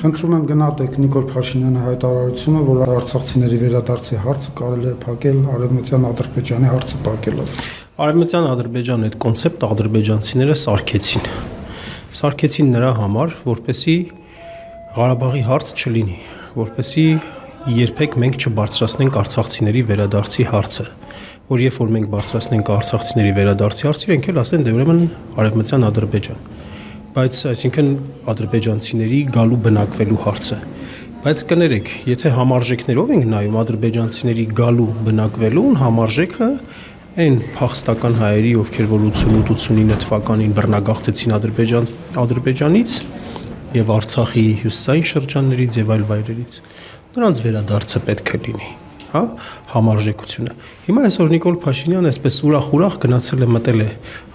Խնդրում եմ գնահատեք Նիկոլ Փաշինյանի հայտարարությունը, որ արցախցիների վերադարձի հարցը կարելի է փակել Արևմտյան Ադրբեջանի հարցը փակելով։ Արևմտյան Ադրբեջանը այդ կոնցեպտը ադրբեջանցիները սարքեցին նրա համար, որպեսզի Ղարաբաղի հարց չլինի, որպեսզի երբեք մենք չբարձրացնենք արցախցիների վերադարձի հարցը, որ երբ որ մենք բարձրացնենք արցախցիների վերադարձի հարցը, իրենք էլ ասեն, դե ուրեմն Արևմտյան Ադրբեջան, բայց այսինքն ադրբեջանցիների գալու բնակվելու հարցը, բայց կներեք, եթե համարժեքներով ենք նայում ադրբեջանցիների գալու բնակվելուն, համարժեքը այն փախստական հայերի, ովքեր որ 88-89 թվականին բռնագաղթեցին Ադրբեջանից եւ Արցախի հյուսիսային շրջաններից եւ այլ վայրերից, նրանց վերադարձը պետք է լինի, հա, համարժեքությունը։ Հիմա այսօր Նիկոլ Փաշինյանը այսպես ուրախ գնացել է մտել է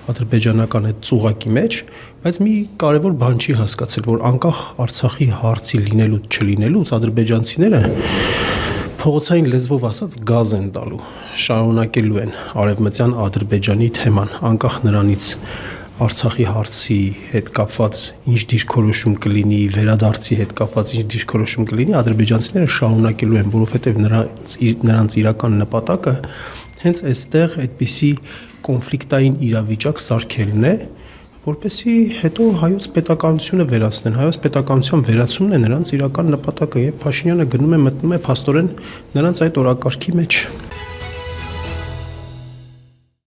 ադրբեջանական այդ ծուղակի մեջ, բայց մի կարևոր բան չի հասկացել, որ անկախ Արցախի հարցի լինելուց չլինելուց ադրբեջանցիները փողոցային լեզվով ասած գազ են տալու, շարունակելու են Արևմտյան Ադրբեջանի թեման, անկախ նրանից Արցախի հարցի հետ կապված ինչ դիրքորոշում կլինի, վերադարձի հետ կապված ինչ դիրքորոշում կլինի, ադրբեջանցիները շարունակելու են, որովհետև նրանց իրական նպատակը հենց այստեղ այդպիսի կոնֆլիկտային իրավիճակ սարքելն է, որպեսզի հետո հայոց պետականությունը վերացնեն, հայոց պետականության վերացումն է նրանց իրական նպատակը եւ Փաշինյանը գնում է մտնում է փաստորեն նրանց այդ օրակարգի մեջ։